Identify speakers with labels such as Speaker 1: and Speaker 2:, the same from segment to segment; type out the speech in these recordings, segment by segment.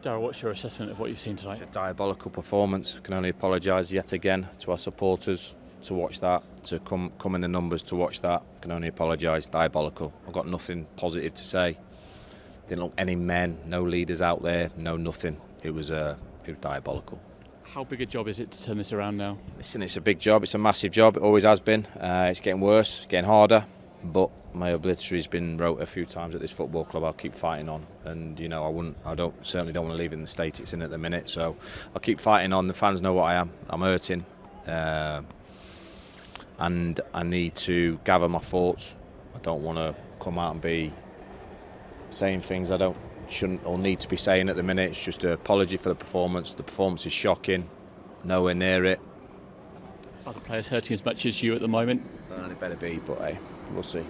Speaker 1: Darrell, what's your assessment of what you've seen tonight?
Speaker 2: It's a diabolical performance. I can only apologise yet again to our supporters to watch that, to come in the numbers to watch that. I can only apologise. Diabolical. I've got nothing positive to say. Didn't look any men, no leaders out there, no nothing. It was diabolical.
Speaker 1: How big a job is it to turn this around now?
Speaker 2: Listen, it's a big job. It's a massive job. It always has been. It's getting worse. It's getting harder. But my obituary's been wrote a few times at this football club. I'll keep fighting on, and I certainly don't want to leave it in the state it's in at the minute. So I'll keep fighting on. The fans know what I am. I'm hurting, and I need to gather my thoughts. I don't want to come out and be saying things I shouldn't or need to be saying at the minute. It's just an apology for the performance. The performance is shocking. Nowhere near it.
Speaker 1: Are the players hurting as much as you at the moment?
Speaker 2: It better be, but hey, we'll see.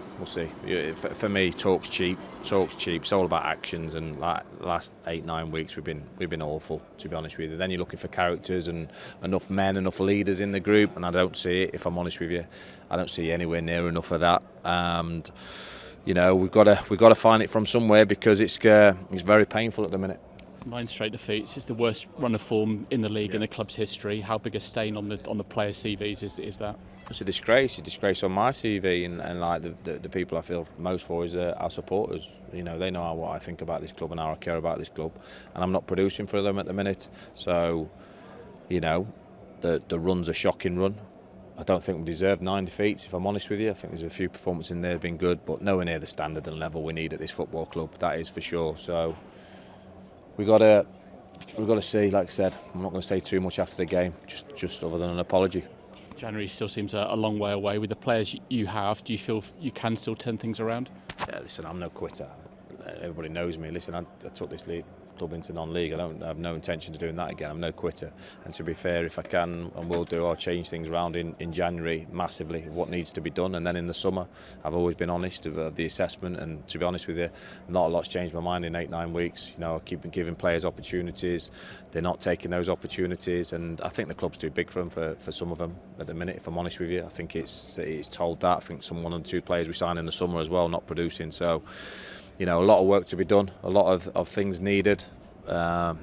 Speaker 2: For me, talk's cheap. It's all about actions, and like last 8-9 weeks we've been awful, to be honest with you. Then you're looking for characters and enough men, enough leaders in the group, and I don't see it. If I'm honest with you, I don't see anywhere near enough of that. And we've got to find it from somewhere, because it's very painful at the minute.
Speaker 1: 9 straight defeats. It's the worst run of form in the league in the club's history. How big a stain on the players' CVs is that?
Speaker 2: It's a disgrace on my CV, and like the people I feel most for is our supporters. They know what I think about this club and how I care about this club, and I'm not producing for them at the minute. So, the run's a shocking run. I don't think we deserve 9 defeats, if I'm honest with you. I think there's a few performances in there that have been good, but nowhere near the standard and level we need at this football club. That is for sure. So we've got to see. Like I said, I'm not going to say too much after the game, just other than an apology.
Speaker 1: January still seems a long way away. With the players you have, do you feel you can still turn things around?
Speaker 2: Yeah, listen, I'm no quitter. Everybody knows me. Listen, I took this club into non-league. I have no intention of doing that again. I'm no quitter. And to be fair, if I can and will do, I'll change things around in January massively, what needs to be done. And then in the summer, I've always been honest of the assessment. And to be honest with you, not a lot's changed my mind in 8-9 weeks. I keep giving players opportunities. They're not taking those opportunities. And I think the club's too big for them, for some of them at the minute, if I'm honest with you. I think it's told that. I think some 1 or 2 players we signed in the summer as well, not producing. So, a lot of work to be done, a lot of things needed, but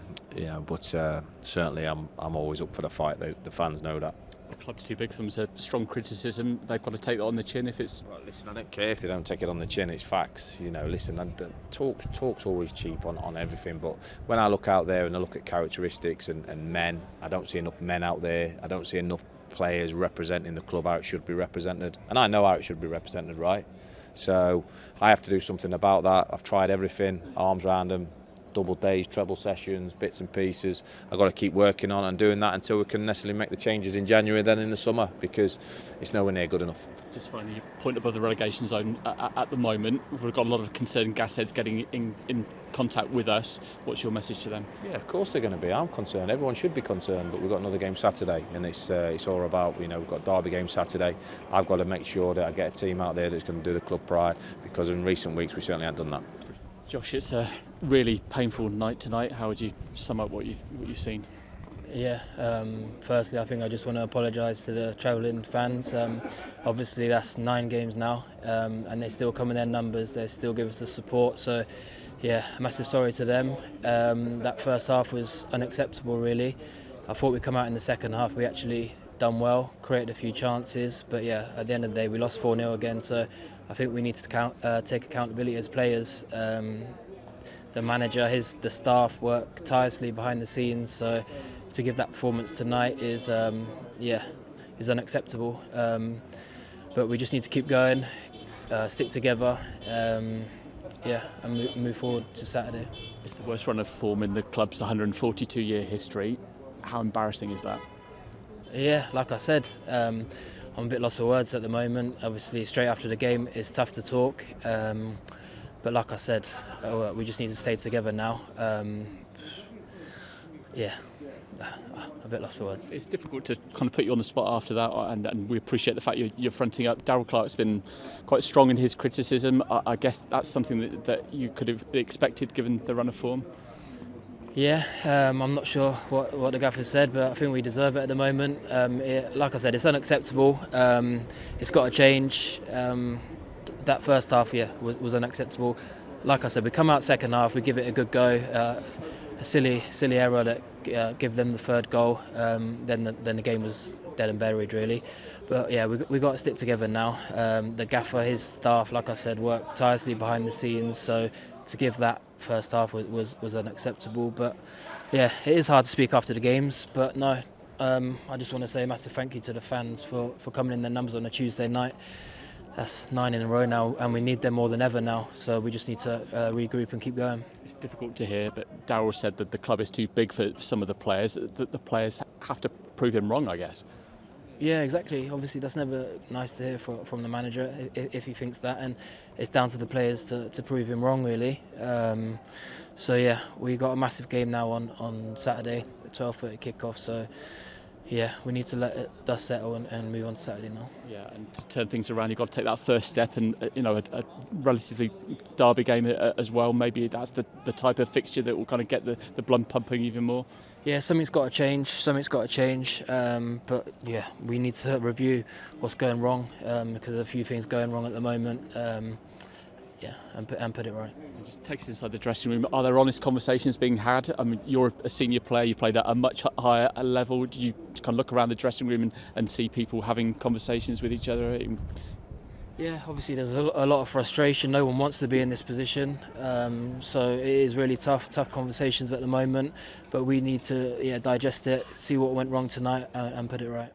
Speaker 2: certainly I'm always up for the fight. The fans know that.
Speaker 1: The club's too big for them. It's a strong criticism. They've got to take that on the chin if it's...
Speaker 2: Well, listen, I don't care if they don't take it on the chin, it's facts. Listen, talk's always cheap on everything, but when I look out there and I look at characteristics and men, I don't see enough men out there. I don't see enough players representing the club how it should be represented. And I know how it should be represented, right? So I have to do something about that. I've tried everything, arms around them, double days, treble sessions, bits and pieces. I've got to keep working on and doing that until we can necessarily make the changes in January, then in the summer, because it's nowhere near good enough.
Speaker 1: Just finally, you point above the relegation zone at the moment. We've got a lot of concerned gasheads getting in contact with us. What's your message to them?
Speaker 2: Yeah, of course they're going to be. I'm concerned. Everyone should be concerned, but we've got another game Saturday, and it's all about, we've got Derby game Saturday. I've got to make sure that I get a team out there that's going to do the club pride, because in recent weeks we certainly haven't done that.
Speaker 1: Josh, it's a really painful night tonight. How would you sum up what you've seen?
Speaker 3: Yeah, firstly I think I just want to apologise to the travelling fans. Obviously that's 9 games now, and they still come in their numbers, they still give us the support, so yeah, massive sorry to them. That first half was unacceptable really. I thought we'd come out in the second half, we actually done well, created a few chances, but yeah, at the end of the day we lost 4-0 again, so I think we need to take accountability as players. The manager, the staff work tirelessly behind the scenes, so to give that performance tonight is unacceptable. But we just need to keep going, stick together, and move forward to Saturday.
Speaker 1: It's the worst run of form in the club's 142-year history. How embarrassing is that?
Speaker 3: Yeah, like I said, I'm a bit lost for words at the moment. Obviously, straight after the game, it's tough to talk. But like I said, we just need to stay together now. A bit lost for words.
Speaker 1: It's difficult to kind of put you on the spot after that, and we appreciate the fact you're fronting up. Darrell Clarke's been quite strong in his criticism. I guess that's something that you could have expected given the run of form.
Speaker 3: Yeah, I'm not sure what the gaffer said, but I think we deserve it at the moment. Like I said, it's unacceptable. It's got to change. That first half, was unacceptable. Like I said, we come out second half, we give it a good go. silly error that gave them the third goal. Then the game was dead and buried really. But yeah, we got to stick together now. The gaffer, his staff, like I said, worked tirelessly behind the scenes. So to give that first half was unacceptable. But yeah, it is hard to speak after the games. But no, I just want to say a massive thank you to the fans for coming in their numbers on a Tuesday night. That's 9 in a row now, and we need them more than ever now. So we just need to regroup and keep going.
Speaker 1: It's difficult to hear, but Darrell said that the club is too big for some of the players. That the players have to prove him wrong, I guess.
Speaker 3: Yeah, exactly. Obviously, that's never nice to hear from the manager if he thinks that, and it's down to the players to prove him wrong, really. So yeah, we got a massive game now on Saturday, the 12:30 kickoff. So yeah, we need to let the dust settle and move on to Saturday now.
Speaker 1: Yeah, and to turn things around, you've got to take that first step, and a relatively derby game as well. Maybe that's the type of fixture that will kind of get the blood pumping even more.
Speaker 3: Yeah, something's got to change. But yeah, we need to review what's going wrong because there's a few things going wrong at the moment. And put it right.
Speaker 1: And just take us inside the dressing room. Are there honest conversations being had? I mean, you're a senior player. You played at a much higher level. Did you kind of look around the dressing room and see people having conversations with each other?
Speaker 3: Yeah, obviously there's a lot of frustration. No one wants to be in this position, so it is really tough conversations at the moment. But we need to digest it, see what went wrong tonight, and put it right.